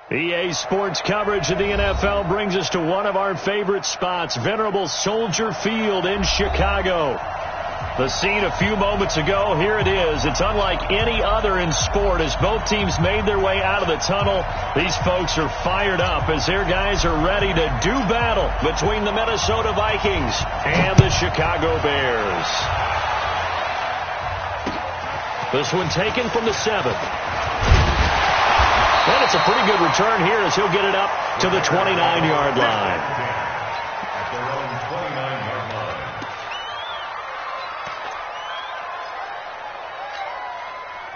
EA Sports coverage of the NFL brings us to one of our favorite spots, venerable Soldier Field in Chicago. The scene a few moments ago, here it is. It's unlike any other in sport as both teams made their way out of the tunnel. These folks are fired up as their guys are ready to do battle between the Minnesota Vikings and the Chicago Bears. This one taken from the 7. And it's a pretty good return here as he'll get it up to the 29-yard line. At their own 29-yard line.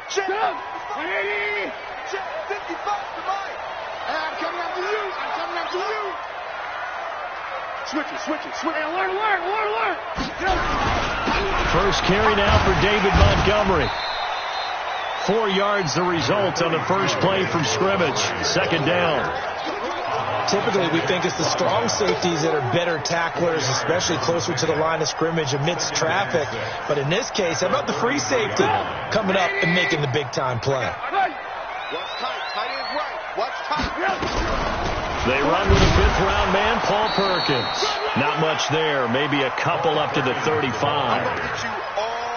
Check! 55 to Mike. I'm coming after you. I'm coming after you. Switch it. Alert. First carry now for David Montgomery. 4 yards the result on the first play from scrimmage. Second down. Typically, we think it's the strong safeties that are better tacklers, especially closer to the line of scrimmage amidst traffic. But in this case, how about the free safety coming up and making the big-time play? What's tight? Tight is right. What's tight? They run with a fifth-round man, Paul Perkins. Not much there. Maybe a couple up to the 35.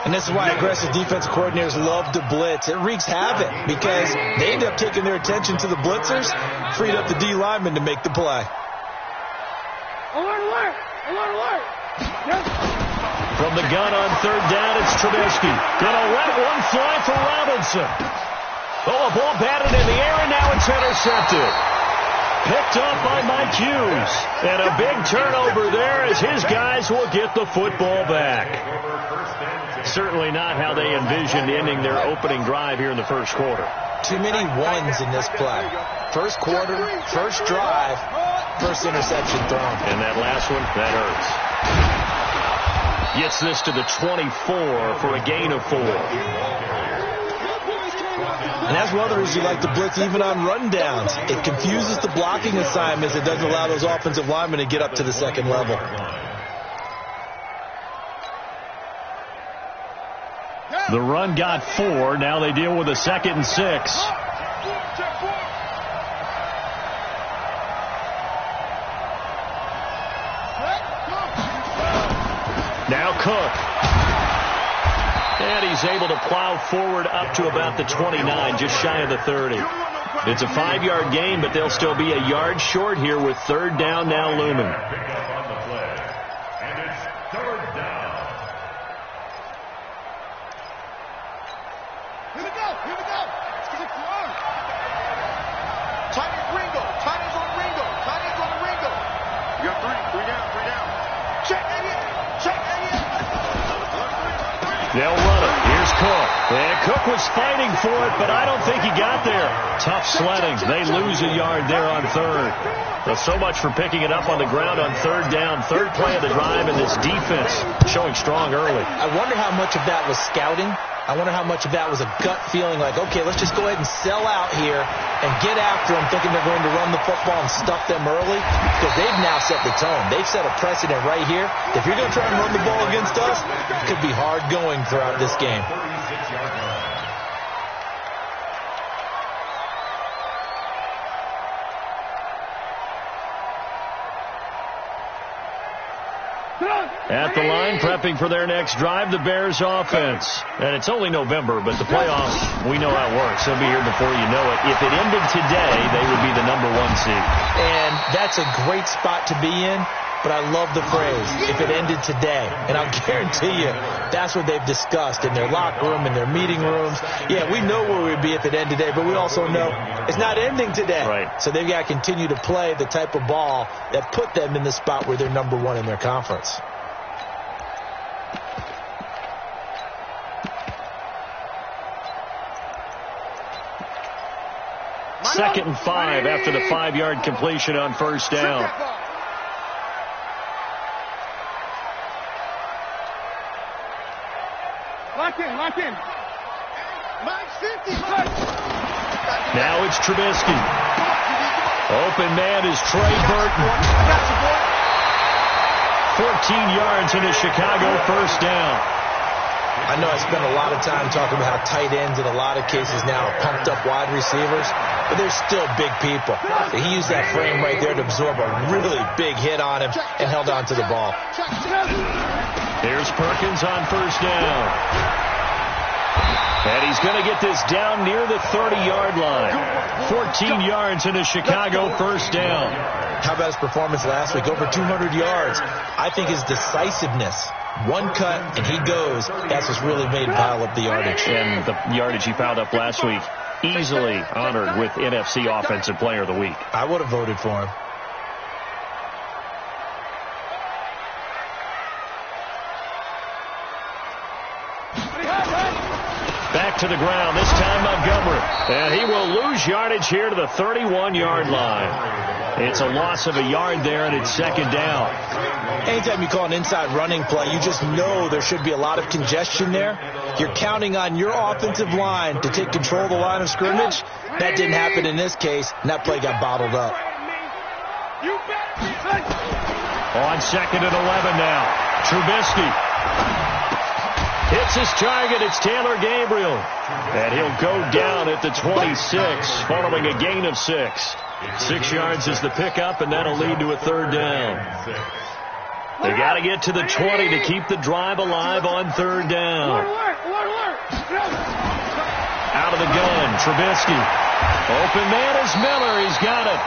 And this is why aggressive defense coordinators love to blitz. It wreaks havoc because they end up taking their attention to the blitzers, freed up the D lineman to make the play. Alert. From the gun on third down, it's Trubisky. Gonna let one fly for Robinson. Oh, a ball batted in the air, and now it's intercepted. Picked up by Mike Hughes. And a big turnover there as his guys will get the football back. Certainly not how they envisioned ending their opening drive here in the first quarter. Too many ones in this play. First quarter, first drive, first interception thrown. And that last one, that hurts. Gets this to the 24 for a gain of 4. And that's one of the reasons you like to blitz even on rundowns. It confuses the blocking assignments. It doesn't allow those offensive linemen to get up to the second level. The run got 4. Now they deal with a 2nd and 6. Now Cook. And he's able to plow forward up to about the 29, just shy of the 30. It's a 5-yard gain, but they'll still be a yard short here with third down now looming. And it's third down. Here we go. Tight is Ringo. Tight is on Ringo. You got three down. Check Elliott. They'll run it. Here's Cook. And Cook was fighting for it, but I don't think he got there. Tough sledding. They lose a yard there on third. Well, so much for picking it up on the ground on third down. Third play of the drive, and this defense showing strong early. I wonder how much of that was scouting. I wonder how much of that was a gut feeling like, okay, let's just go ahead and sell out here and get after them, thinking they're going to run the football and stuff them early, because they've now set the tone. They've set a precedent right here. If you're going to try and run the ball against us, it could be hard going throughout this game. At the line, prepping for their next drive, the Bears offense. And it's only November, but the playoffs, we know how it works. They'll be here before you know it. If it ended today, they would be the number 1 seed. And that's a great spot to be in, but I love the phrase, if it ended today. And I'll guarantee you, that's what they've discussed in their locker room, in their meeting rooms. Yeah, we know where we'd be if it ended today, but we also know it's not ending today. Right. So they've got to continue to play the type of ball that put them in the spot where they're number 1 in their conference. Second and 5 after the 5-yard completion on first down. Lock in. Now it's Trubisky. Open man is Trey Burton. 14 yards in a Chicago first down. I know I spend a lot of time talking about how tight ends in a lot of cases now are pumped up wide receivers, but they're still big people. He used that frame right there to absorb a really big hit on him and held on to the ball. Here's Perkins on first down. And he's going to get this down near the 30-yard line. 14 yards in a Chicago first down. How about his performance last week? Over 200 yards. I think his decisiveness, one cut and he goes, that's what's really made him pile up the yardage. And the yardage he piled up last week, easily honored with NFC Offensive Player of the Week. I would have voted for him. Back to the ground, this time Montgomery. And he will lose yardage here to the 31-yard line. It's a loss of a yard there, and it's second down. Anytime you call an inside running play, you just know there should be a lot of congestion there. You're counting on your offensive line to take control of the line of scrimmage. That didn't happen in this case, and that play got bottled up. On second and 11 now. Trubisky hits his target. It's Taylor Gabriel. And he'll go down at the 26 following a gain of 6. 6 yards is the pickup, and that'll lead to a third down. They got to get to the 20 to keep the drive alive on third down. Out of the gun, Trubisky. Open man is Miller. He's got it.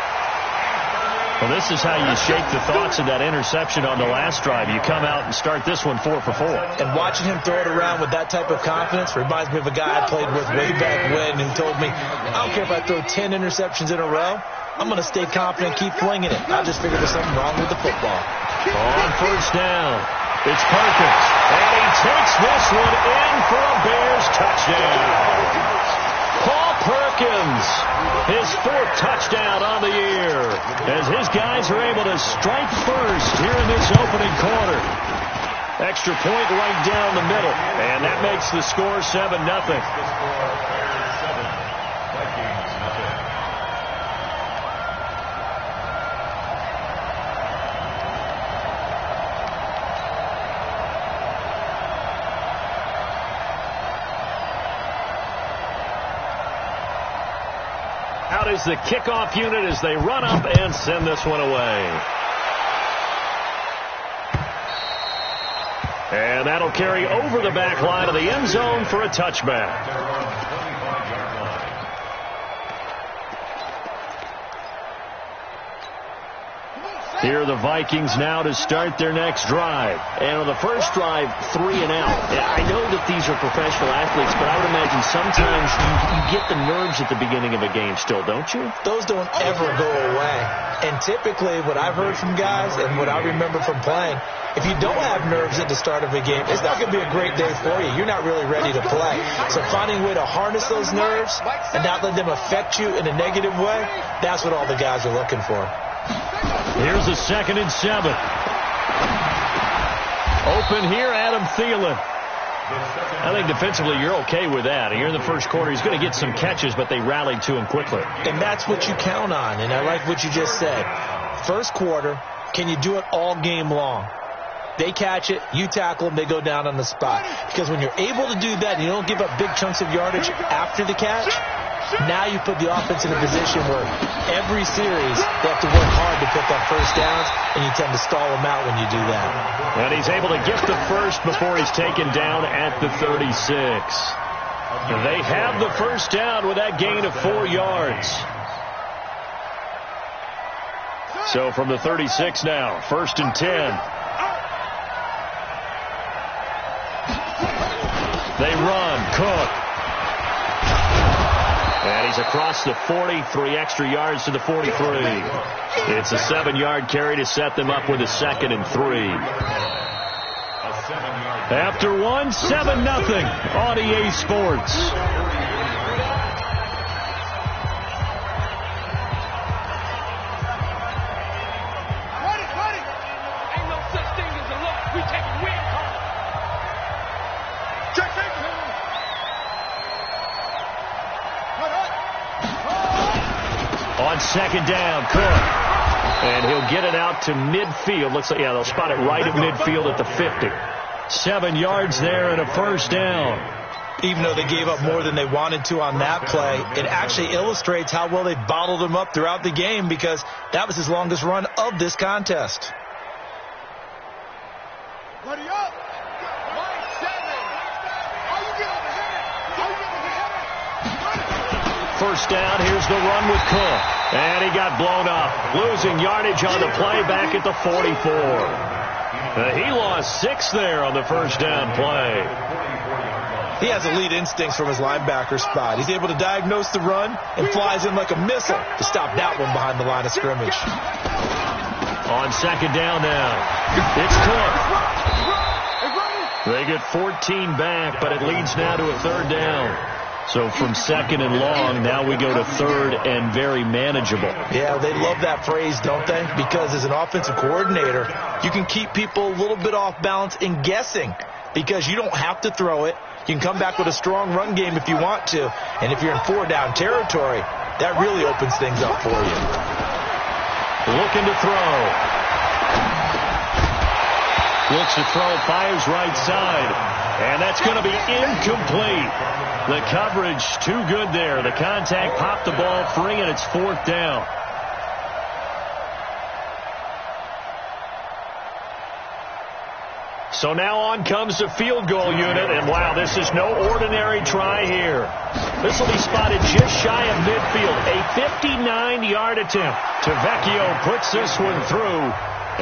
Well, this is how you shake the thoughts of that interception on the last drive. You come out and start this one 4 for 4. And watching him throw it around with that type of confidence reminds me of a guy I played with way back when who told me, I don't care if I throw 10 interceptions in a row. I'm going to stay confident, keep flinging it. I just figured there's something wrong with the football. On first down, it's Perkins. And he takes this one in for a Bears touchdown. Paul Perkins, his 4th touchdown on the year, as his guys are able to strike first here in this opening quarter. Extra point right down the middle, and that makes the score 7-0. Out is the kickoff unit as they run up and send this one away. And that'll carry over the back line of the end zone for a touchback. Here are the Vikings now to start their next drive. And on the first drive, 3 and out. I know that these are professional athletes, but I would imagine sometimes you get the nerves at the beginning of a game still, don't you? Those don't ever go away. And typically what I've heard from guys and what I remember from playing, if you don't have nerves at the start of a game, it's not going to be a great day for you. You're not really ready to play. So finding a way to harness those nerves and not let them affect you in a negative way, that's what all the guys are looking for. Here's a 2nd and 7. Open here, Adam Thielen. I think defensively you're okay with that. Here in the first quarter, he's going to get some catches, but they rallied to him quickly. And that's what you count on, and I like what you just said. First quarter, can you do it all game long? They catch it, you tackle them, they go down on the spot. Because when you're able to do that and you don't give up big chunks of yardage after the catch, now you put the offense in a position where every series they have to work hard to pick up first downs, and you tend to stall them out when you do that. And he's able to get the first before he's taken down at the 36. They have the first down with that gain of 4 yards. So from the 36 now, 1st and 10. They run, Cook. And he's across the 40, 3 extra yards to the 43. It's a 7-yard carry to set them up with a 2nd and 3. After 1, 7-0 on EA Sports. On 2nd down, Cook. And he'll get it out to midfield. Looks like, yeah, they'll spot it right at midfield at the 50. 7 yards there and a first down. Even though they gave up more than they wanted to on that play, it actually illustrates how well they bottled them up throughout the game, because that was his longest run of this contest. Buddy up. Line 7. Are you getting the First down, here's the run with Cook. And he got blown up. Losing yardage on the play back at the 44. He lost 6 there on the first down play. He has elite instincts from his linebacker spot. He's able to diagnose the run and flies in like a missile to stop that one behind the line of scrimmage. On second down now, it's Cook. They get 14 back, but it leads now to a third down. So from second and long, now we go to third and very manageable. Yeah, they love that phrase, don't they? Because as an offensive coordinator, you can keep people a little bit off balance and guessing, because you don't have to throw it. You can come back with a strong run game if you want to. And if you're in 4-down territory, that really opens things up for you. Looking to throw. Looks to throw, fires right side. And that's going to be incomplete. The coverage too good there. The contact popped the ball free, and it's 4th down. So now on comes the field goal unit, and wow, this is no ordinary try here. This will be spotted just shy of midfield. A 59-yard attempt. Tavecchio puts this one through,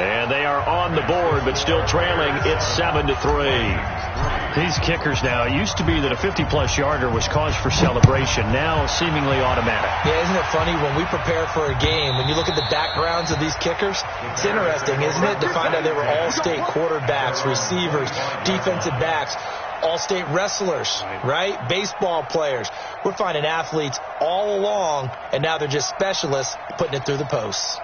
and they are on the board, but still trailing. It's 7-3. These kickers now, it used to be that a 50-plus yarder was cause for celebration. Now seemingly automatic. Yeah, isn't it funny when we prepare for a game, when you look at the backgrounds of these kickers, it's interesting, isn't it, to find out they were all-state quarterbacks, receivers, defensive backs, all-state wrestlers, right? Baseball players. We're finding athletes all along, and now they're just specialists putting it through the posts.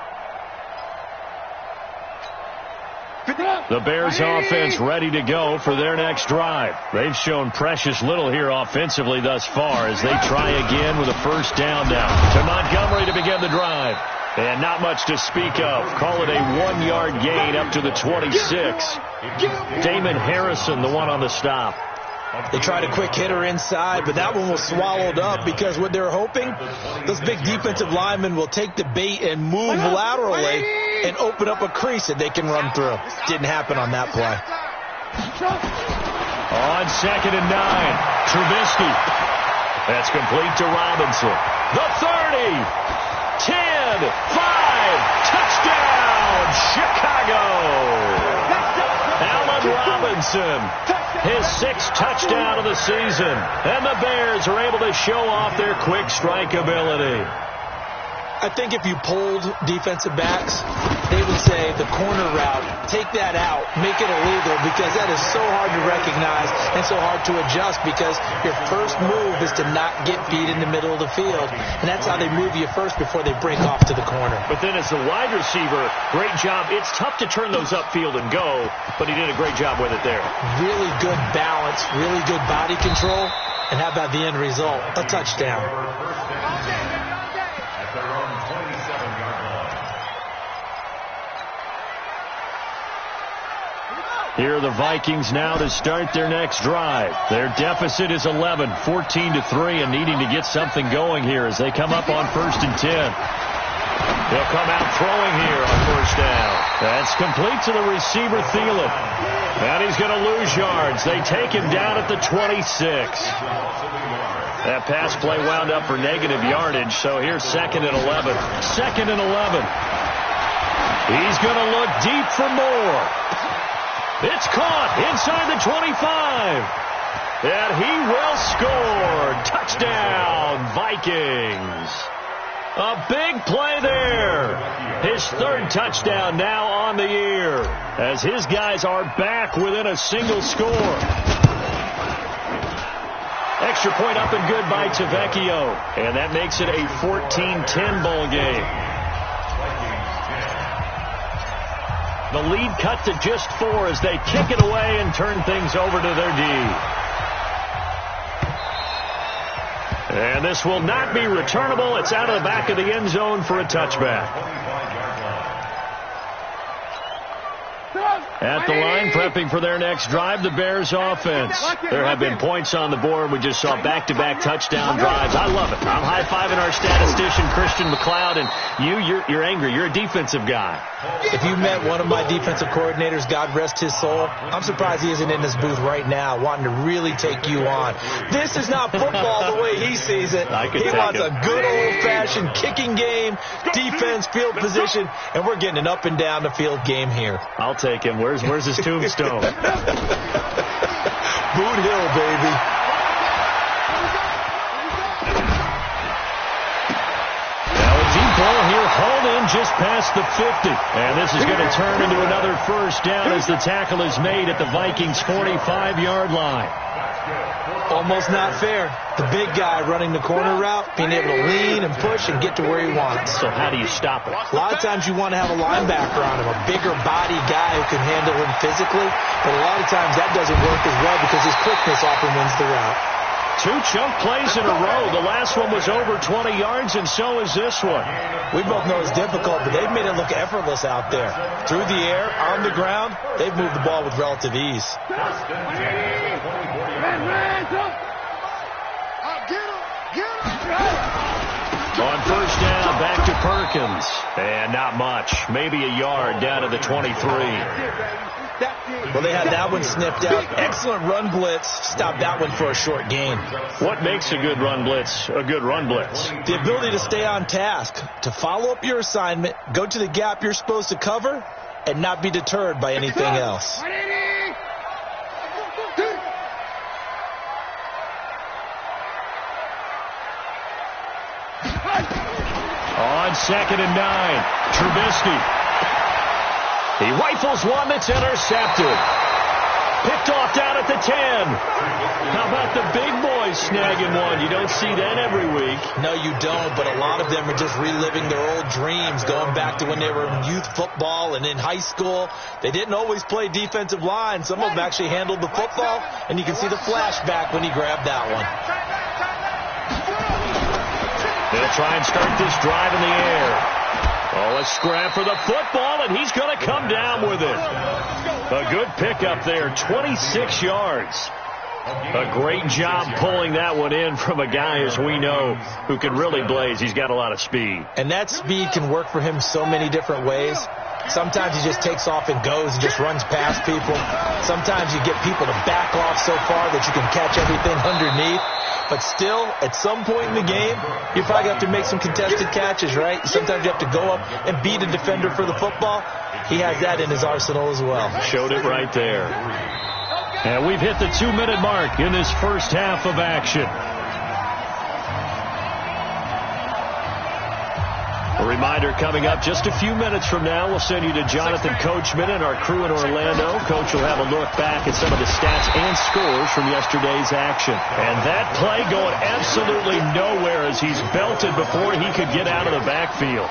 The Bears offense ready to go for their next drive. They've shown precious little here offensively thus far as they try again with a first down now. To Montgomery to begin the drive. And not much to speak of. Call it a 1-yard gain up to the 26. Damon Harrison, the one on the stop. They tried a quick hitter inside, but that one was swallowed up because what they're hoping, those big defensive linemen will take the bait and move laterally and open up a crease that they can run through. Didn't happen on that play. On second and 9, Trubisky. That's complete to Robinson. The 30, 10, 5, touchdown, Chicago. Allen Robinson, his 6th touchdown of the season. And the Bears are able to show off their quick strike ability. I think if you polled defensive backs, they would say the corner route, take that out, make it illegal, because that is so hard to recognize and so hard to adjust, because your first move is to not get beat in the middle of the field. And that's how they move you first before they break off to the corner. But then as the wide receiver, great job. It's tough to turn those upfield and go, but he did a great job with it there. Really good balance, really good body control, and how about the end result? A touchdown. Here are the Vikings now to start their next drive. Their deficit is 11, 14-3, and needing to get something going here as they come up on 1st and 10. They'll come out throwing here on first down. That's complete to the receiver, Thielen. And he's going to lose yards. They take him down at the 26. That pass play wound up for negative yardage, so here's 2nd and 11. 2nd and 11. He's going to look deep for more. It's caught inside the 25. And he will score. Touchdown, Vikings. A big play there. His 3rd touchdown now on the year as his guys are back within a single score. Extra point up and good by Tavecchio. And that makes it a 14-10 ball game. The lead cut to just 4 as they kick it away and turn things over to their D. And this will not be returnable. It's out of the back of the end zone for a touchback. At the line, prepping for their next drive, the Bears offense. There have been points on the board. We just saw back-to-back touchdown drives. I love it. I'm high-fiving our statistician, Christian McLeod, and you're angry. You're a defensive guy. If you met one of my defensive coordinators, God rest his soul, I'm surprised he isn't in this booth right now wanting to really take you on. This is not football the way he sees it. He wants a good old-fashioned kicking game, defense, field position, and we're getting an up-and-down-the-field game here. I'll take him. Where's his tombstone? Boot Hill, baby. Now a deep ball here, hauled in just past the 50. And this is going to turn into another first down as the tackle is made at the Vikings' 45-yard line. Almost not fair. The big guy running the corner route, being able to lean and push and get to where he wants. So how do you stop it? A lot of times you want to have a linebacker on him, a bigger body guy who can handle him physically. But a lot of times that doesn't work as well because his quickness often wins the route. 2 chunk plays in a row. The last one was over 20 yards, and so is this one. We both know it's difficult, but they've made it look effortless out there. Through the air, on the ground, they've moved the ball with relative ease. On first down, back to Perkins. And not much. Maybe a yard down to the 23. Well, they had that one snipped out. Excellent run blitz. Stopped that one for a short gain. What makes a good run blitz a good run blitz? The ability to stay on task, to follow up your assignment, go to the gap you're supposed to cover, and not be deterred by anything else. On 2nd and 9, Trubisky. He rifles one that's intercepted. Picked off down at the 10. How about the big boys snagging one? You don't see that every week. No, you don't, but a lot of them are just reliving their old dreams, going back to when they were in youth football and in high school. They didn't always play defensive line. Some of them actually handled the football, and you can see the flashback when he grabbed that one. They'll try and start this drive in the air. Oh, a scrap for the football, and he's going to come down with it. A good pickup there, 26 yards. A great job pulling that one in from a guy, as we know, who can really blaze. He's got a lot of speed. And that speed can work for him so many different ways. Sometimes he just takes off and goes and just runs past people. Sometimes you get people to back off so far that you can catch everything underneath. But still, at some point in the game, you probably have to make some contested catches, right? Sometimes you have to go up and beat a defender for the football. He has that in his arsenal as well. Showed it right there. And we've hit the 2-minute mark in this first half of action. A reminder coming up just a few minutes from now. We'll send you to Jonathan Coachman and our crew in Orlando. Coach will have a look back at some of the stats and scores from yesterday's action. And that play going absolutely nowhere as he's belted before he could get out of the backfield.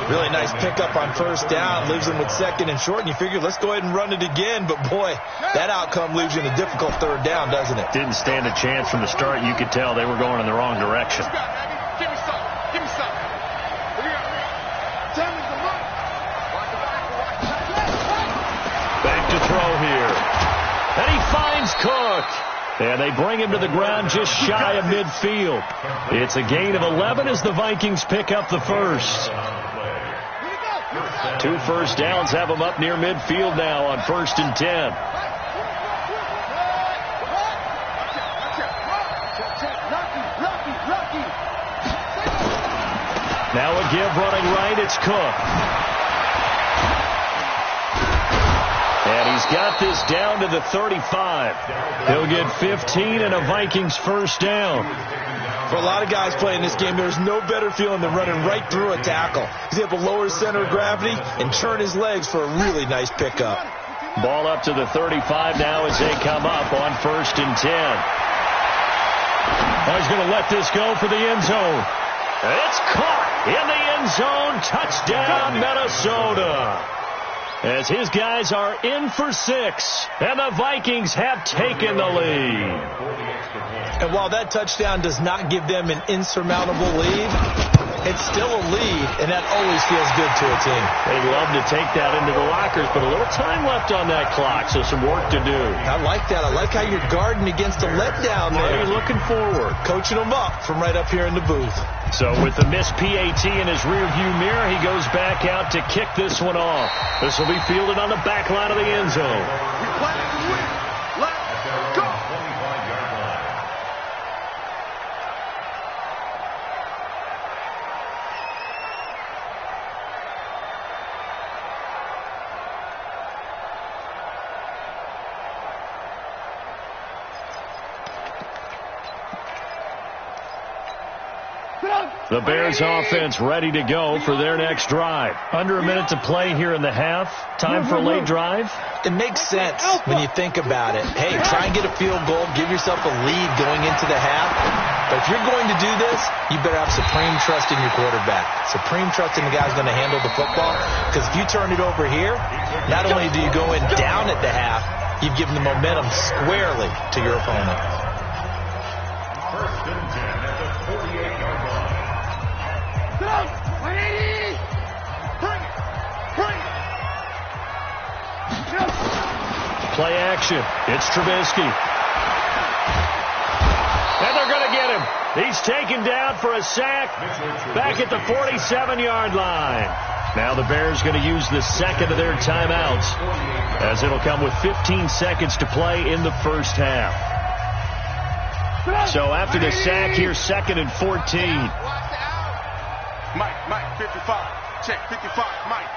Really nice pickup on first down. Leaves him with 2nd and short, and you figure, let's go ahead and run it again. But, boy, that outcome leaves you in a difficult 3rd down, doesn't it? Didn't stand a chance from the start. You could tell they were going in the wrong direction. Give me some. Give me some. Back to throw here. And he finds Cook. And they bring him to the ground just shy of midfield. It's a gain of 11 as the Vikings pick up the first. 2 first downs have them up near midfield now on 1st and 10. Now a give running right, it's Cook. And he's got this down to the 35. He'll get 15 and a Vikings first down. For a lot of guys playing this game, there's no better feeling than running right through a tackle. He's able to lower his center of gravity and turn his legs for a really nice pickup. Ball up to the 35 now as they come up on 1st and 10. Now he's going to let this go for the end zone. It's caught in the end zone. Touchdown, Minnesota. As his guys are in for 6, and the Vikings have taken the lead. And while that touchdown does not give them an insurmountable lead, It's still a lead, and that always feels good to a team. They'd love to take that into the lockers, but a little time left on that clock, so some work to do. I like that. I like how you're guarding against a letdown there. He's looking forward. Coaching them up from right up here in the booth. So with the missed PAT in his rearview mirror, he goes back out to kick this one off. This will be fielded on the back line of the end zone. We play to win. Let's go. The Bears offense ready to go for their next drive. Under a minute to play here in the half. Time for a late drive. It makes sense when you think about it. Hey, try and get a field goal. Give yourself a lead going into the half. But if you're going to do this, you better have supreme trust in your quarterback. Supreme trust in the guy's going to handle the football. Because if you turn it over here, not only do you go in down at the half, you've given the momentum squarely to your opponent. First and 10 at the 48-yard line. Play action. It's Trubisky. And they're going to get him. He's taken down for a sack back at the 47-yard line. Now the Bears going to use the second of their timeouts, as it'll come with 15 seconds to play in the first half. So after the sack here, 2nd and 14. Mike, 55. Check, 55, Mike.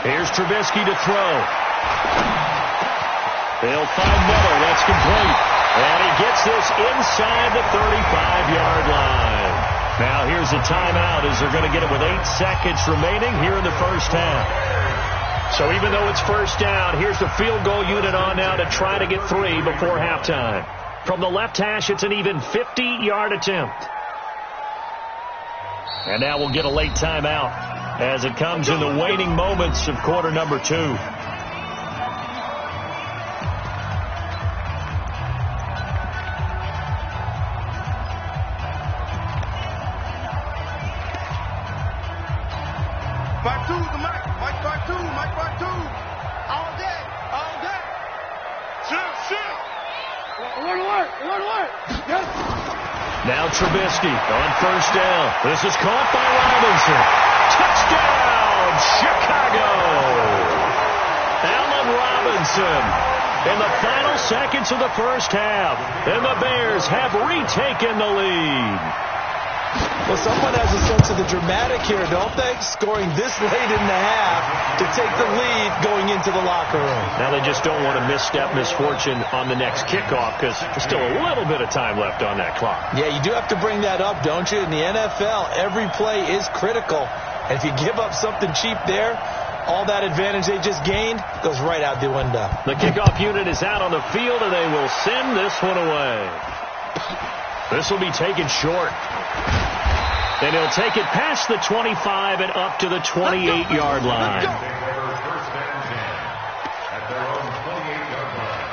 Here's Trubisky to throw. They'll find Miller. That's complete. And he gets this inside the 35-yard line. Now here's a timeout as they're going to get it with 8 seconds remaining here in the first half. So even though it's first down, here's the field goal unit on now to try to get 3 before halftime. From the left hash, it's an even 50-yard attempt. And now we'll get a late timeout as it comes in the waning moments of quarter number 2. Now Trubisky on first down. This is caught by Robinson. Touchdown, Chicago! Allen Robinson in the final seconds of the first half. And the Bears have retaken the lead. Well, someone has a sense of the dramatic here, don't they? Scoring this late in the half to take the lead going into the locker room. Now they just don't want to misstep misfortune on the next kickoff because there's still a little bit of time left on that clock. Yeah, you do have to bring that up, don't you? In the NFL, every play is critical. And if you give up something cheap there, all that advantage they just gained goes right out the window. The kickoff unit is out on the field, and they will send this one away. This will be taken short. And he'll take it past the 25 and up to the 28-yard line. First and 10 at their own 28-yard line.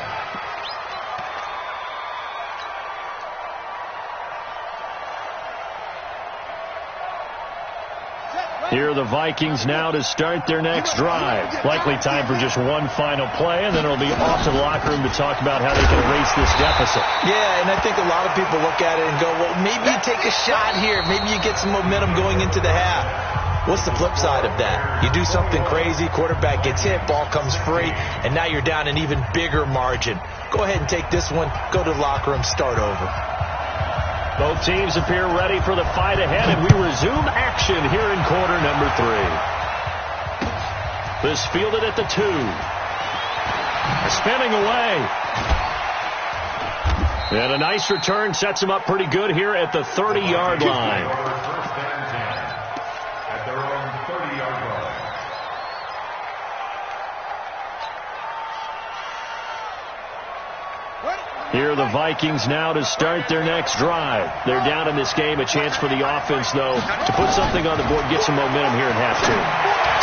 Here are the Vikings now to start their next drive. Likely time for just one final play, and then it'll be off to the locker room to talk about how they can erase this deficit. Yeah, and I think a lot of people look at it and go, well, maybe you take a shot here. Maybe you get some momentum going into the half. What's the flip side of that? You do something crazy, quarterback gets hit, ball comes free, and now you're down an even bigger margin. Go ahead and take this one, go to the locker room, start over. Both teams appear ready for the fight ahead, and we resume action here in quarter number 3. This fielded at the 2. Spinning away. And a nice return sets him up pretty good here at the 30-yard line. First and 10 at their own 30-yard line. Here are the Vikings now to start their next drive. They're down in this game. A chance for the offense, though, to put something on the board, get some momentum here in half 2.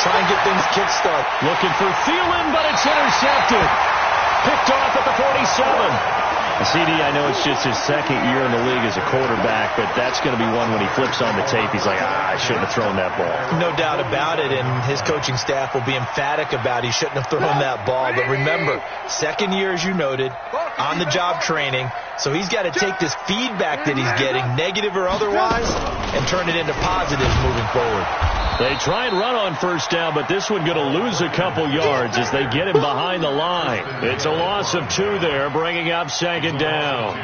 Try and get things kick-start. Looking for Thielen, but it's intercepted. Picked off at the 47. CD, I know it's just his second year in the league as a quarterback, but that's going to be one when he flips on the tape, he's like, I shouldn't have thrown that ball. No doubt about it, and his coaching staff will be emphatic about he shouldn't have thrown that ball. But remember, second year, as you noted, on-the-job training, so he's got to take this feedback that he's getting, negative or otherwise, and turn it into positives moving forward. They try and run on first down, but this one going to lose a couple yards as they get him behind the line. It's a loss of 2 there, bringing up second down.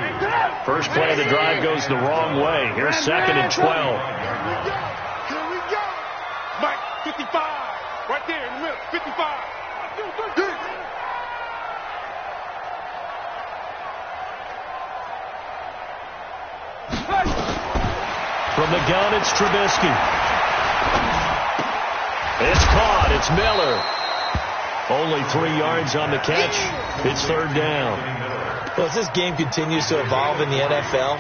First play of the drive goes the wrong way. Here's second and 12. Here we go. Mike, 55. Right there in the middle. 55. From the gun, it's Trubisky. It's caught. It's Miller. Only 3 yards on the catch. It's third down. Well, as this game continues to evolve in the NFL,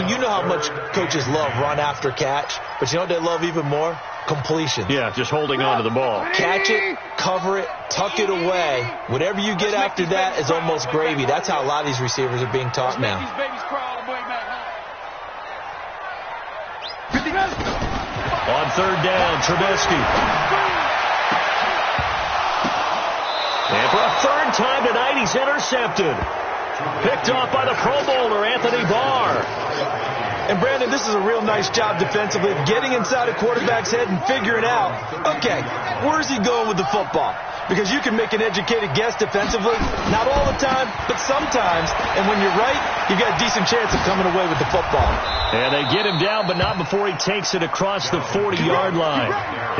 you know how much coaches love run after catch, but you know what they love even more? Completion. Yeah, just holding on to the ball. Catch it, cover it, tuck it away. Whatever you get after that is almost gravy. That's how a lot of these receivers are being taught now. On third down, Trubisky. And for a third time tonight, he's intercepted. Picked off by the Pro Bowler, Anthony Barr. And, Brandon, this is a real nice job defensively of getting inside a quarterback's head and figuring out, okay, where's he going with the football? Because you can make an educated guess defensively, not all the time, but sometimes. And when you're right, you've got a decent chance of coming away with the football. And they get him down, but not before he takes it across the 40-yard line.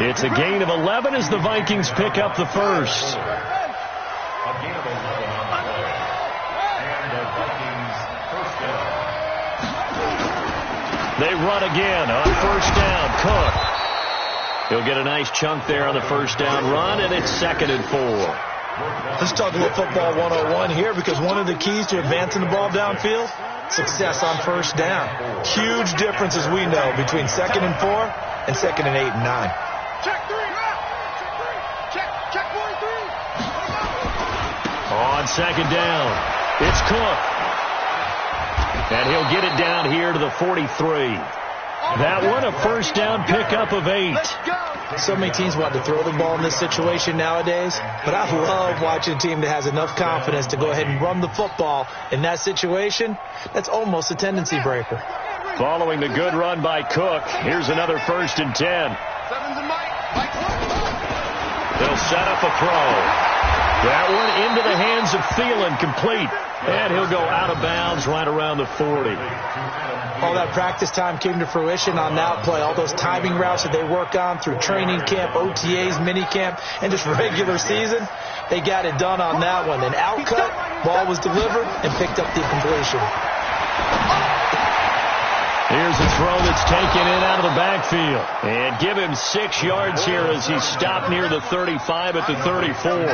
It's a gain of 11 as the Vikings pick up the first. A gain of 11 on the play. And the Vikings first down. They run again on first down. Cook. He'll get a nice chunk there on the first down run, and it's second and 4. Let's talk a little football 101 here, because one of the keys to advancing the ball downfield, success on first down. Huge difference, as we know, between second and 4 and second and 8 and 9. Check 3. Check 1, 3. On second down, it's Cook. And he'll get it down here to the 43. That one, a first down pickup of 8. So many teams want to throw the ball in this situation nowadays, but I love watching a team that has enough confidence to go ahead and run the football in that situation. That's almost a tendency breaker. Following the good run by Cook, here's another first and 10. They'll set up a throw. That one into the hands of Thielen, complete. And he'll go out of bounds right around the 40. All that practice time came to fruition on that play. All those timing routes that they work on through training camp, OTAs, mini camp, and just regular season, they got it done on that one. Then out cut, ball was delivered, and picked up the completion. Here's a throw that's taken in out of the backfield. And give him 6 yards here as he's stopped near the 35 at the 34.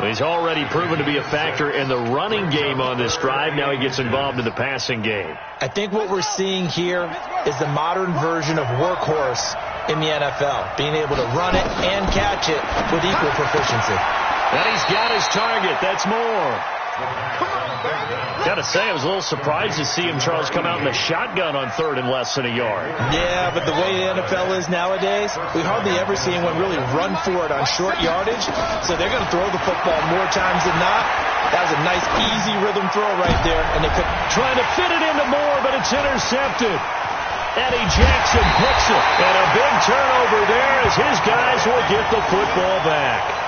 He's already proven to be a factor in the running game on this drive. Now he gets involved in the passing game. I think what we're seeing here is the modern version of workhorse in the NFL, being able to run it and catch it with equal proficiency. And he's got his target. That's more. Got to say, I was a little surprised to see him, Charles, come out in the shotgun on third and less than a yard. Yeah, but the way the NFL is nowadays, we hardly ever see anyone really run for it on short yardage. So they're going to throw the football more times than not. That was a nice, easy rhythm throw right there. And they could trying to fit it into Moore, but it's intercepted. Eddie Jackson picks it. And a big turnover there as his guys will get the football back.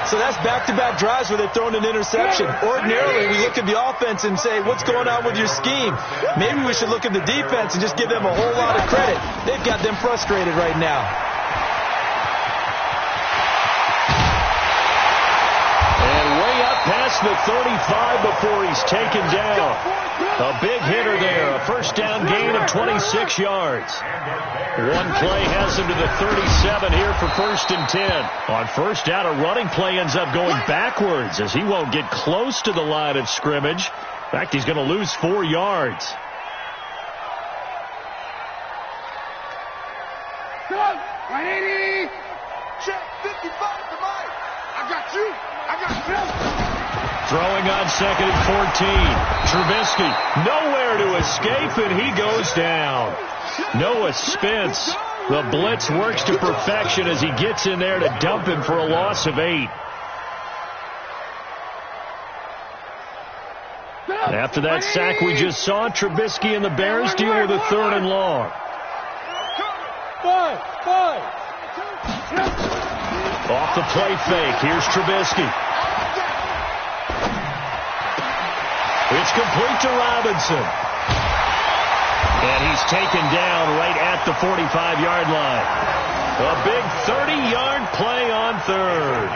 So that's back-to-back drives where they've thrown an interception. Ordinarily, we look at the offense and say, what's going on with your scheme? Maybe we should look at the defense and just give them a whole lot of credit. They've got them frustrated right now. And way up past the 35 before he's taken down. A big hitter there. A first down gain of 26 yards. One play has him to the 37 here for first and 10. On first down, a running play ends up going backwards as he won't get close to the line of scrimmage. In fact, he's going to lose 4 yards. Go! 180! Check 55 to Mike! I got you! Throwing on 2nd and 14. Trubisky nowhere to escape, and he goes down. Noah Spence, the blitz works to perfection as he gets in there to dump him for a loss of 8. After that sack we just saw, Trubisky and the Bears deal with a 3rd and long. Off the play fake, here's Trubisky. It's complete to Robinson. And he's taken down right at the 45-yard line. A big 30-yard play on 3rd.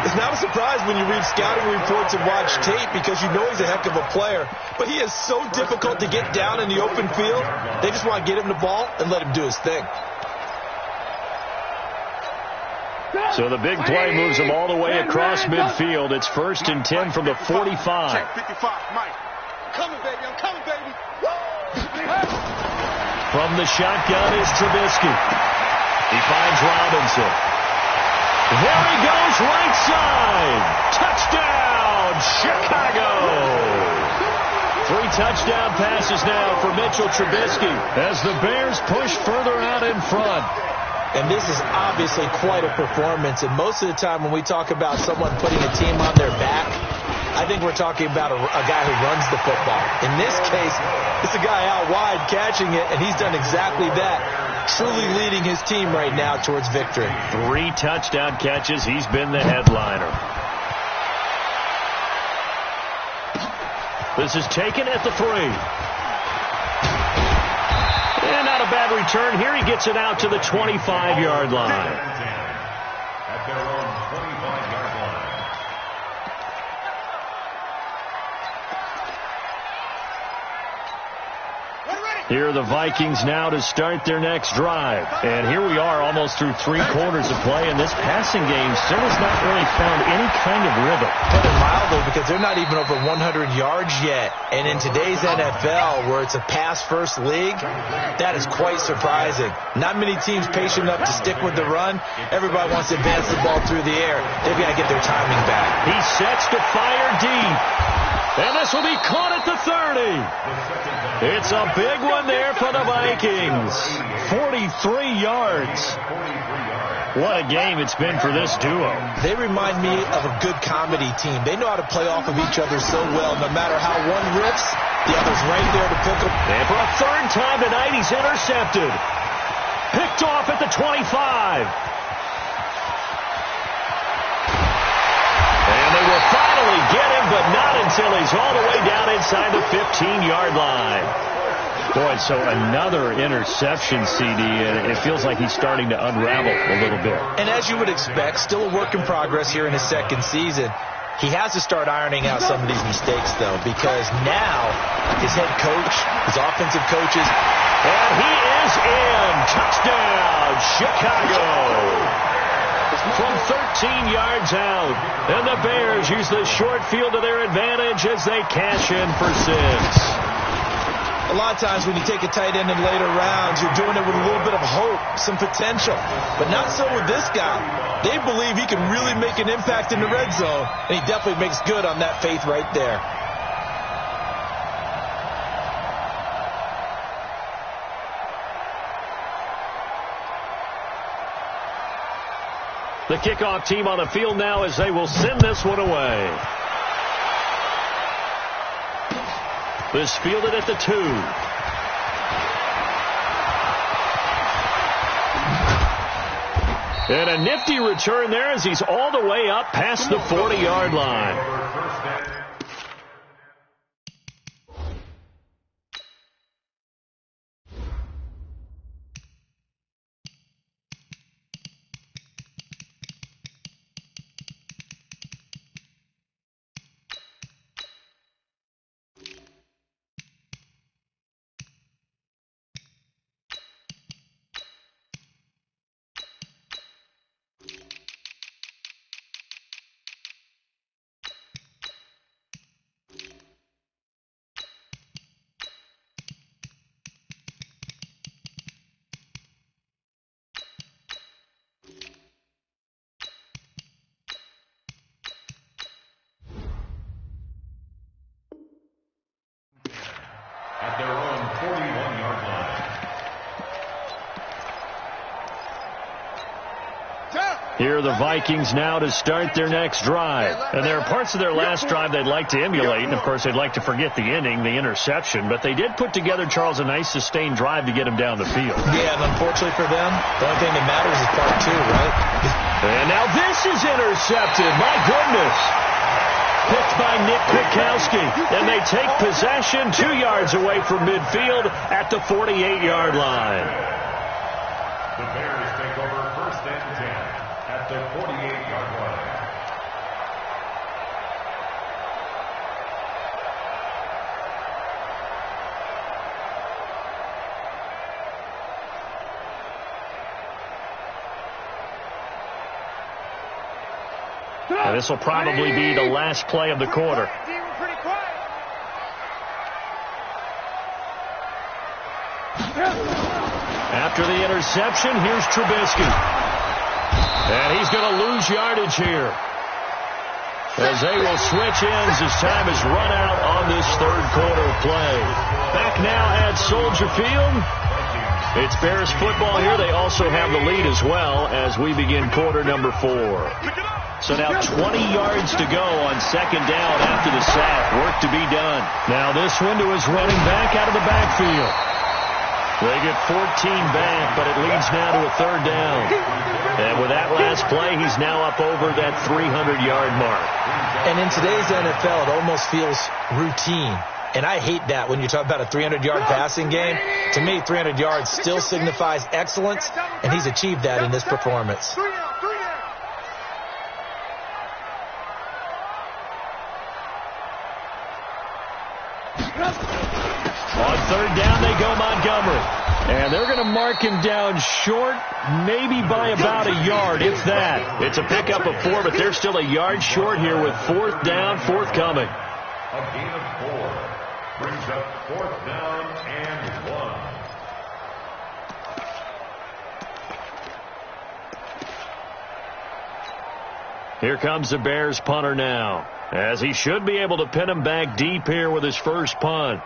It's not a surprise when you read scouting reports and watch tape because you know he's a heck of a player. But he is so difficult to get down in the open field. They just want to get him the ball and let him do his thing. So the big play moves him all the way across midfield. It's 1st and 10 from the 45. Check 55, Mike. I'm coming, baby. I'm coming, baby. From the shotgun is Trubisky. He finds Robinson. There he goes, right side. Touchdown, Chicago. 3 touchdown passes now for Mitchell Trubisky as the Bears push further out in front. And this is obviously quite a performance. And most of the time when we talk about someone putting a team on their back, I think we're talking about a guy who runs the football. In this case, it's a guy out wide catching it, and he's done exactly that, truly leading his team right now towards victory. 3 touchdown catches. He's been the headliner. This is taken at the 3. And not a bad return here. He gets it out to the 25-yard line. At their own 25-yard line. Here are the Vikings now to start their next drive. And here we are almost through 3 quarters of play, and this passing game still has not really found any kind of rhythm. Put it mildly, because they're not even over 100 yards yet. And in today's NFL, where it's a pass-first league, that is quite surprising. Not many teams patient enough to stick with the run. Everybody wants to advance the ball through the air. They've got to get their timing back. He sets to fire deep. And this will be caught at the 30. It's a big one there for the Vikings. 43 yards. What a game it's been for this duo. They remind me of a good comedy team. They know how to play off of each other so well. No matter how one rips, the other's right there to pick them. And for a 3rd time tonight, he's intercepted. Picked off at the 25. And they will finally get him, but not until he's all the way down inside the 15-yard line. Boy, so another interception, CD, and it feels like he's starting to unravel a little bit. And as you would expect, still a work in progress here in his 2nd season. He has to start ironing out some of these mistakes, though, because now his head coach, his offensive coaches, and he is in. Touchdown, Chicago. From 13 yards out. And the Bears use the short field to their advantage as they cash in for 6. A lot of times when you take a tight end in later rounds, you're doing it with a little bit of hope, some potential. But not so with this guy. They believe he can really make an impact in the red zone, and he definitely makes good on that faith right there. The kickoff team on the field now as they will send this one away. This fielded at the 2. And a nifty return there as he's all the way up past the 40-yard line. the Vikings now to start their next drive. And there are parts of their last drive they'd like to emulate, and, of course, they'd like to forget the ending, the interception. But they did put together, Charles, a nice sustained drive to get him down the field. Yeah, and unfortunately for them, the only thing that matters is part two, right? And now this is intercepted. My goodness. Picked by Nick Kwiatkowski. And they take possession 2 yards away from midfield at the 48-yard line. The Bears take over 1st and 10 at the 48-yard line. And this will probably be the last play of the quarter. After the interception, here's Trubisky. And he's going to lose yardage here, as they will switch ends as time is run out on this third quarter play. Back now at Soldier Field. It's Bears football here. They also have the lead as well as we begin quarter number 4. So now 20 yards to go on second down after the sack. Work to be done. Now this one to his running back out of the backfield. They get 14 back, but it leads now to a third down. And with that last play, he's now up over that 300-yard mark. And in today's NFL, it almost feels routine. And I hate that when you talk about a 300-yard passing game. To me, 300 yards still signifies excellence, and he's achieved that in this performance. On third down, they go Montgomery. And they're going to mark him down short, maybe by about a yard, if that. It's a pickup of 4, but they're still a yard short here with 4th down forthcoming. A gain of 4 brings up 4th down and 1. Here comes the Bears punter now, as he should be able to pin him back deep here with his first punt.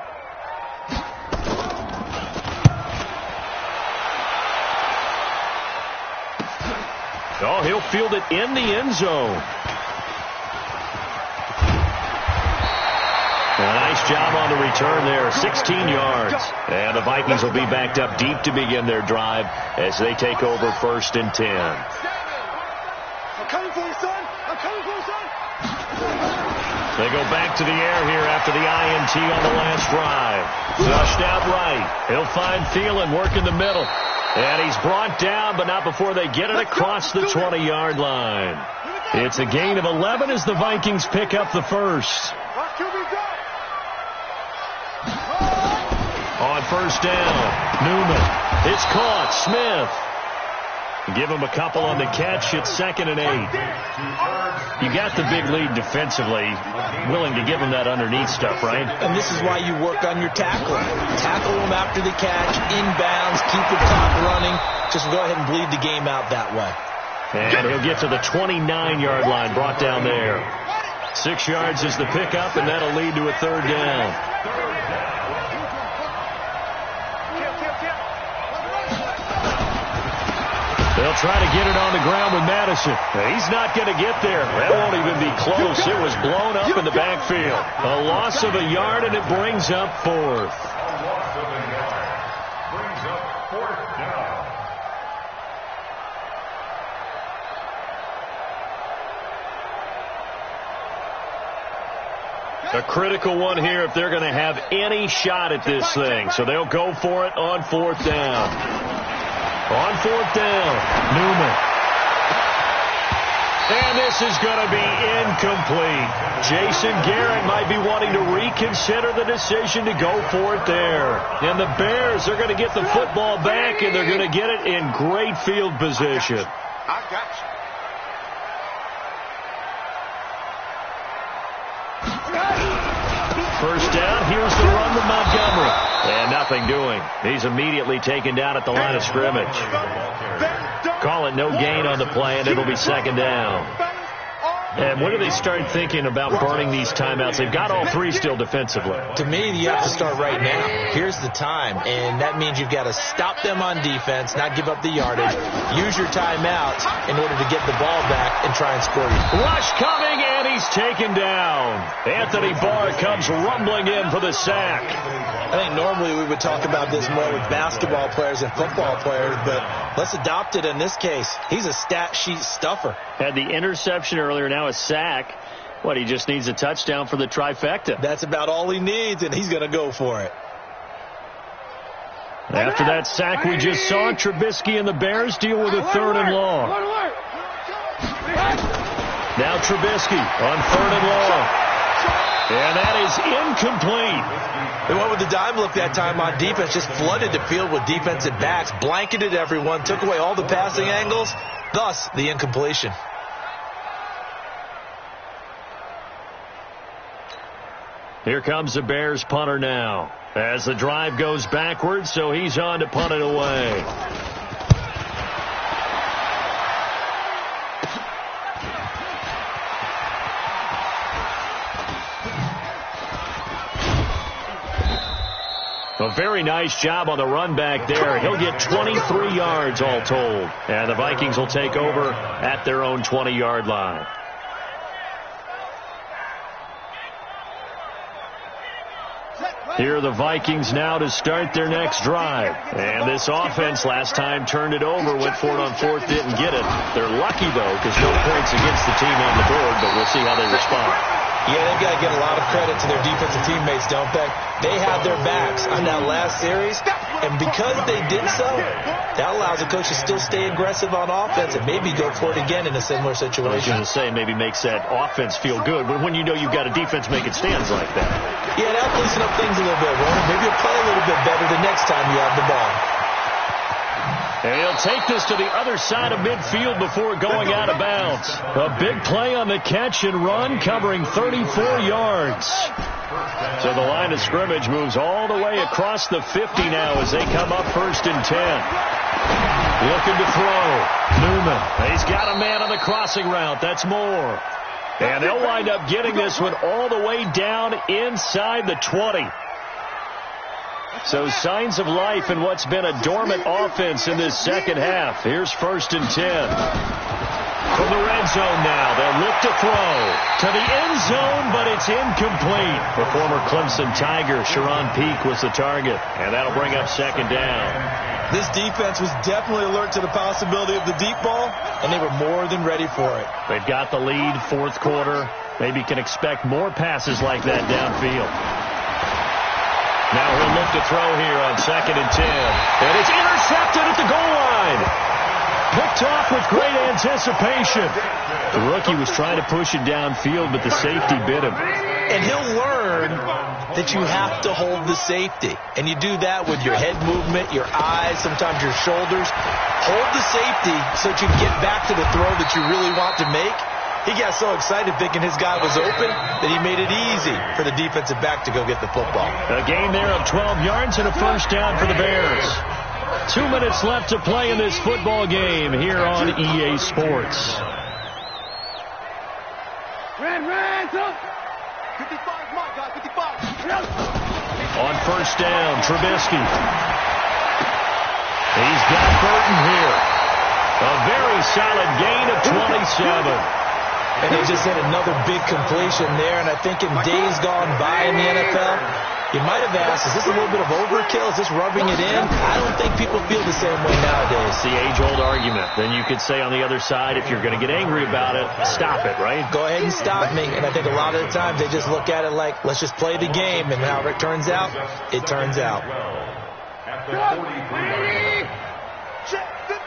Oh, he'll field it in the end zone. A nice job on the return there, 16 yards. And the Vikings will be backed up deep to begin their drive as they take over 1st and 10. I'm coming for you, son. I'm coming for you, son. They go back to the air here after the INT on the last drive. Flushed out right. He'll find Thielen, work in the middle. And he's brought down, but not before they get it across the 20-yard line. It's a gain of 11 as the Vikings pick up the first. On first down, Newman. It's caught. Smith. Give him a couple on the catch. It's 2nd and 8. You got the big lead defensively. Willing to give him that underneath stuff, right? And this is why you work on your tackle. Tackle him after the catch, inbounds, keep the clock running. Just go ahead and bleed the game out that way. And he'll get to the 29-yard line, brought down there. 6 yards is the pickup, and that'll lead to a third down. They'll try to get it on the ground with Madison. He's not going to get there. That won't even be close. It was blown up in the backfield. A loss of a yard, and it brings up 4th. A loss of a yard brings up 4th down. A critical one here if they're going to have any shot at this thing. So they'll go for it on 4th down. On 4th down, Newman. And this is going to be incomplete. Jason Garrett might be wanting to reconsider the decision to go for it there. And the Bears are going to get the football back, and they're going to get it in great field position. I got you. First down, here's the run to Montgomery. And nothing doing. He's immediately taken down at the line of scrimmage. Call it no gain on the play, and it'll be 2nd down. And when do they start thinking about burning these timeouts? They've got all three still defensively. To me, you have to start right now. Here's the time, and that means you've got to stop them on defense, not give up the yardage, use your timeouts in order to get the ball back and try and score you. Rush coming, and he's taken down. Anthony Barr comes rumbling in for the sack. I think normally we would talk about this more with basketball players and football players, but let's adopt it in this case. He's a stat sheet stuffer. Had the interception earlier, now a sack. What, he just needs a touchdown for the trifecta. That's about all he needs, and he's going to go for it. After that sack we just saw, Trubisky and the Bears deal with a 3rd and long. Now Trubisky on 3rd and long. And that is incomplete. They went with the dime look that time on defense, just flooded the field with defensive backs, blanketed everyone, took away all the passing angles, thus the incompletion. Here comes the Bears punter now. As the drive goes backwards, so he's on to punt it away. A very nice job on the run back there. He'll get 23 yards all told. And the Vikings will take over at their own 20-yard line. Here are the Vikings now to start their next drive. And this offense last time turned it over, went for it on 4th, didn't get it. They're lucky, though, because no points against the team on the board, but we'll see how they respond. Yeah, they've got to give a lot of credit to their defensive teammates, don't they? They had their backs on that last series, and because they did so, that allows the coach to still stay aggressive on offense and maybe go for it again in a similar situation. I was going to say, maybe makes that offense feel good, but when you know you've got a defense making stands like that. Yeah, that'll loosen up things a little bit, Warner. Maybe you'll play a little bit better the next time you have the ball. And he'll take this to the other side of midfield before going out of bounds. A big play on the catch and run, covering 34 yards. So the line of scrimmage moves all the way across the 50 now as they come up 1st and 10. Looking to throw. Newman. He's got a man on the crossing route. That's Moore. And they'll wind up getting this one all the way down inside the 20. So signs of life in what's been a dormant offense in this second half. Here's 1st and 10. From the red zone now, they'll look to throw to the end zone, but it's incomplete. The former Clemson Tiger, Sharon Peake, was the target, and that'll bring up 2nd down. This defense was definitely alert to the possibility of the deep ball, and they were more than ready for it. They've got the lead, 4th quarter. Maybe can expect more passes like that downfield. Now he'll look to throw here on 2nd and 10. And it's intercepted at the goal line. Picked off with great anticipation. The rookie was trying to push it downfield, but the safety bit him. And he'll learn that you have to hold the safety. And you do that with your head movement, your eyes, sometimes your shoulders. Hold the safety so that you get back to the throw that you really want to make. He got so excited thinking his guy was open that he made it easy for the defensive back to go get the football. A gain there of 12 yards and a 1st down for the Bears. 2 minutes left to play in this football game here on EA Sports. Red, 55, Mike, guys, 55. On 1st down, Trubisky. He's got Burton here. A very solid gain of 27. And they just had another big completion there. And I think in days gone by in the NFL, you might have asked, is this a little bit of overkill? Is this rubbing it in? I don't think people feel the same way nowadays. It's the age-old argument. Then you could say on the other side, if you're going to get angry about it, stop it, right? Go ahead and stop me. And I think a lot of the times they just look at it like, let's just play the game. And however it turns out, it turns out.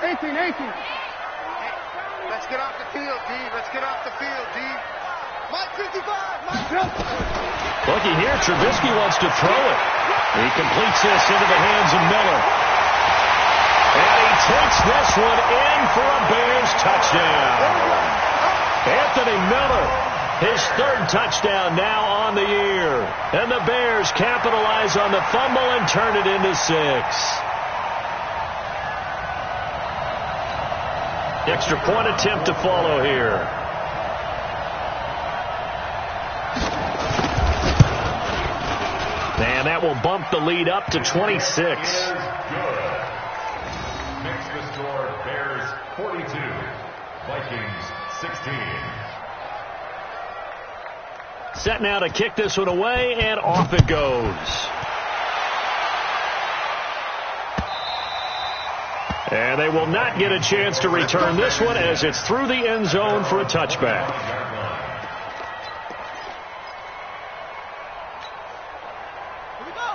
18. Let's get off the field, D. Let's get off the field, D. Mike 55, Mike 50. Looky here, Trubisky wants to throw it. He completes this into the hands of Miller. And he takes this one in for a Bears touchdown. Anthony Miller, his 3rd touchdown now on the year. And the Bears capitalize on the fumble and turn it into 6. Extra point attempt to follow here. that will bump the lead up to 26. Makes the score Bears 42, Vikings 16. Set now to kick this one away, and off it goes. And they will not get a chance to return this one as it's through the end zone for a touchback.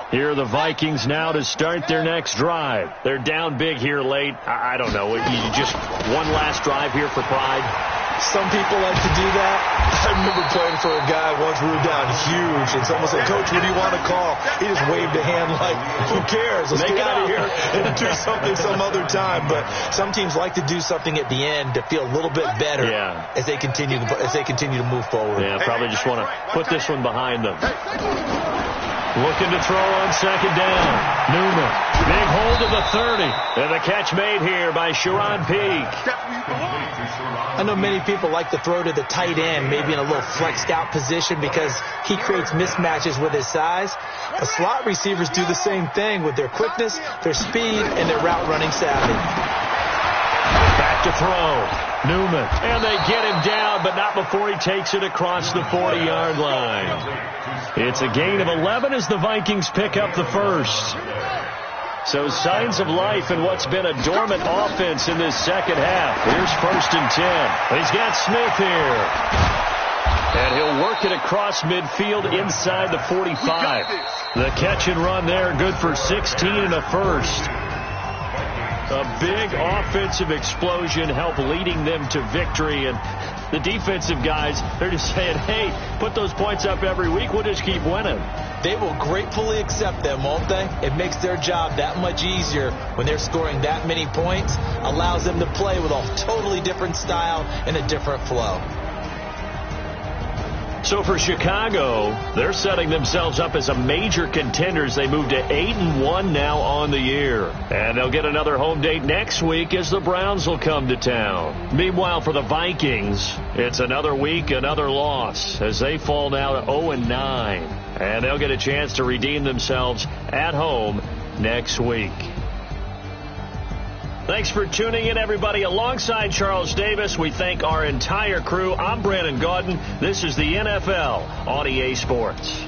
Here are the Vikings now to start their next drive. They're down big here late. I don't know. You just one last drive here for pride. Some people like to do that. I remember playing for a guy once. We were down huge, and someone said, "Coach, what do you want to call?" He just waved a hand like, "Who cares? Let's get out of here and do something some other time." But some teams like to do something at the end to feel a little bit better as they continue to move forward. Yeah, probably just want to put this one behind them. Looking to throw on second down. Newman. Big hold of the 30. And the catch made here by Sharon Peak. I know many people like to throw to the tight end, maybe in a little flexed out position because he creates mismatches with his size. The slot receivers do the same thing with their quickness, their speed, and their route running savvy. Back to throw. Newman. And they get him down, but not before he takes it across the 40-yard line. It's a gain of 11 as the Vikings pick up the first. So signs of life in what's been a dormant offense in this second half. Here's 1st and 10. He's got Smith here. And he'll work it across midfield inside the 45. The catch and run there, good for 16 and a first. A big offensive explosion helped leading them to victory. And the defensive guys, they're just saying, hey, put those points up every week. We'll just keep winning. They will gratefully accept them, won't they? It makes their job that much easier when they're scoring that many points. Allows them to play with a totally different style and a different flow. So for Chicago, they're setting themselves up as a major contenders. They move to 8-1 now on the year. And they'll get another home date next week as the Browns will come to town. Meanwhile, for the Vikings, it's another week, another loss as they fall now to 0-9. And they'll get a chance to redeem themselves at home next week. Thanks for tuning in, everybody. Alongside Charles Davis, we thank our entire crew. I'm Brandon Gaudin. This is the NFL on EA Sports.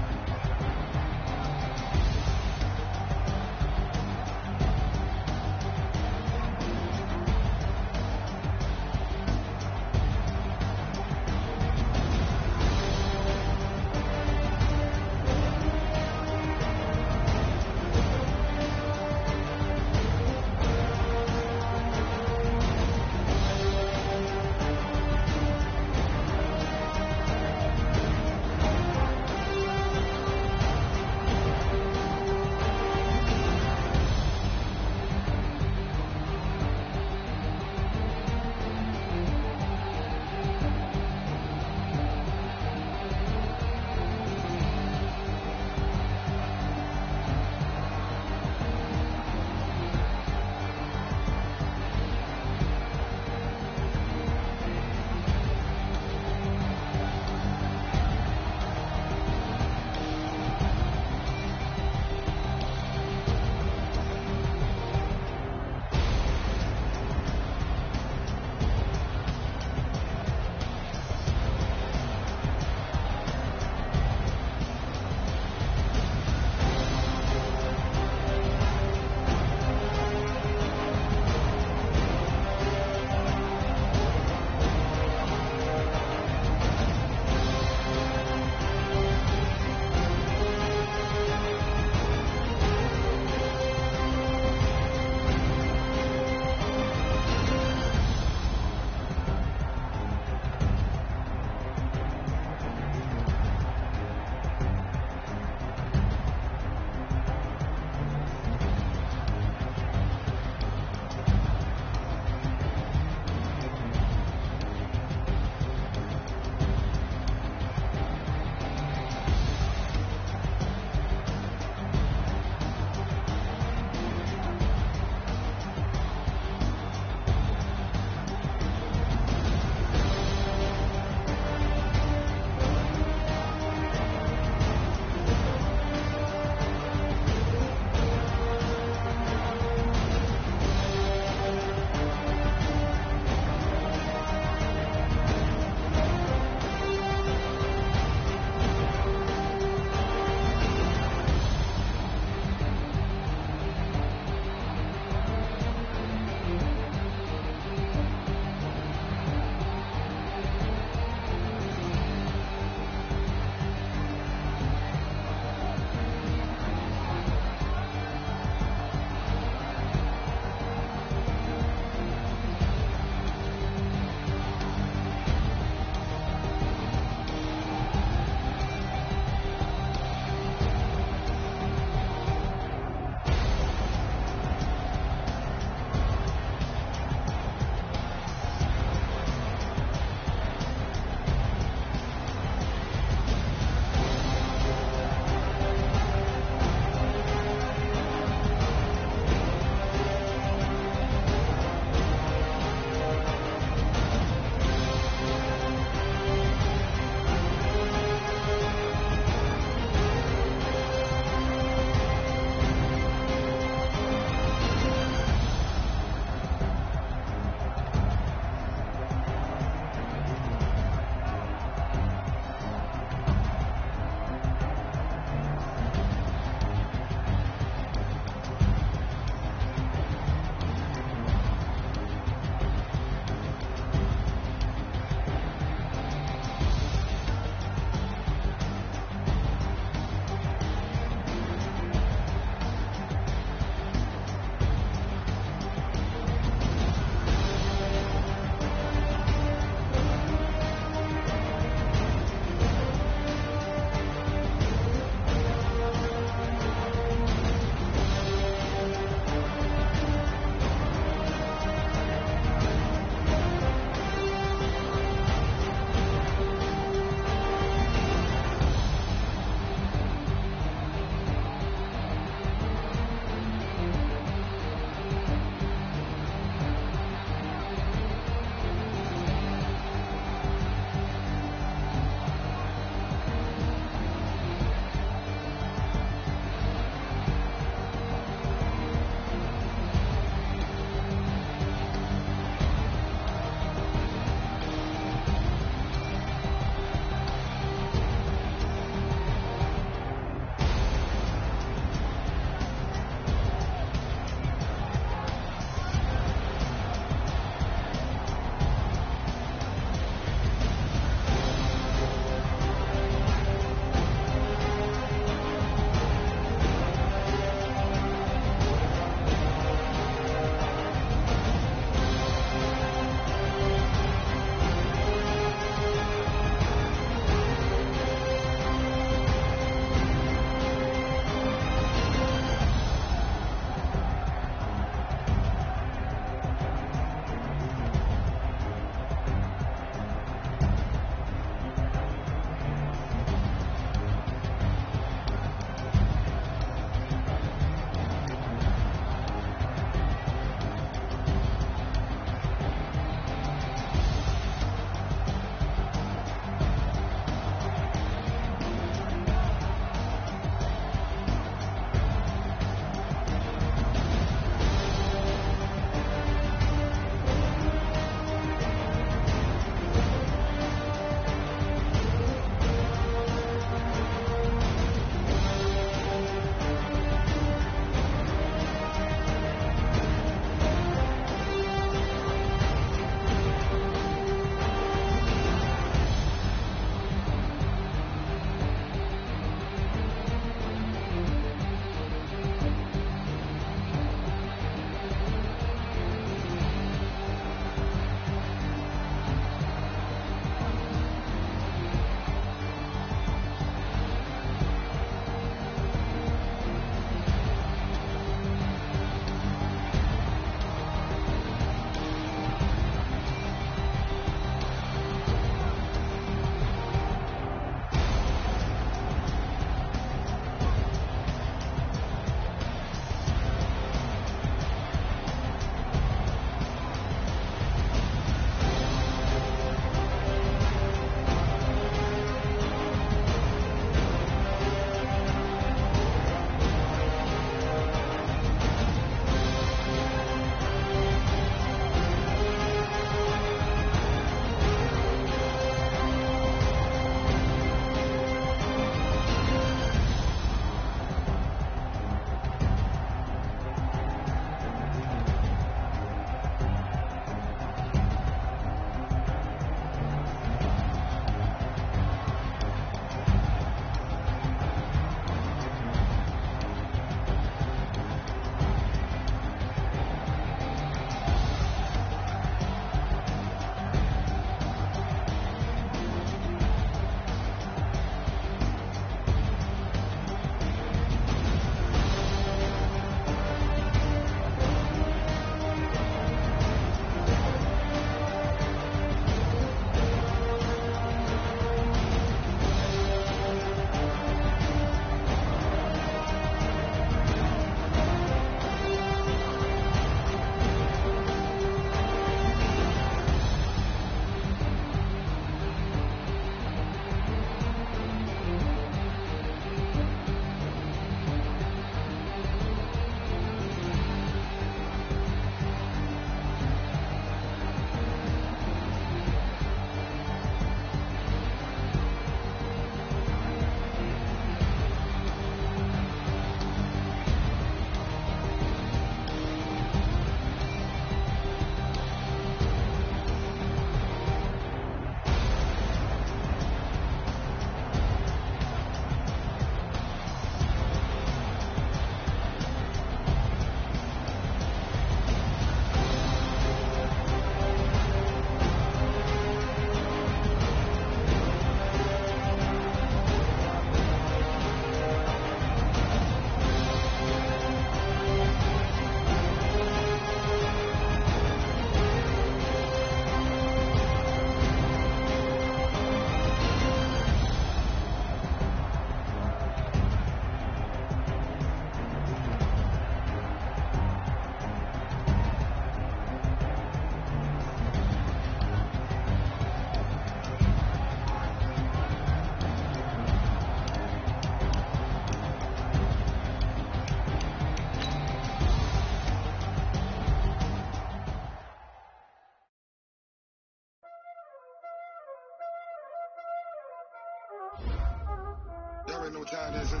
Y'all already know what time it is, huh?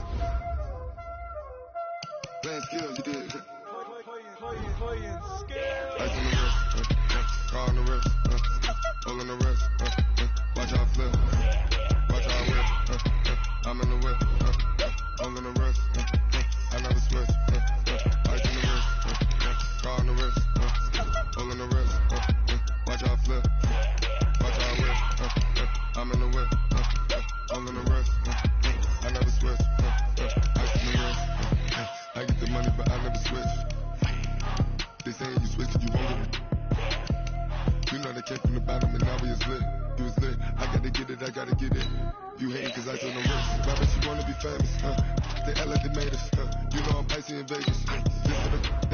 Playing skills, you did. Playing skills. Ice on the wrist, car on the wrist, hole in the wrist, watch how I flip, watch how I whip, I'm in the whip, hole in the wrist, I never switch, ice on the wrist, car on the wrist, hole in the wrist, watch how I flip, watch how I whip, I'm in the whip, hole in the wrist, I never switch, ice on the wrist, I get the money but I never switch. They saying you switch and you won't get it. You know they came from the bottom and now we is lit. You was lit. I gotta get it, I gotta get it. You hating cause I told no risk. Why bet you wanna be famous, They act like they made us, You know I'm icy in Vegas, This for the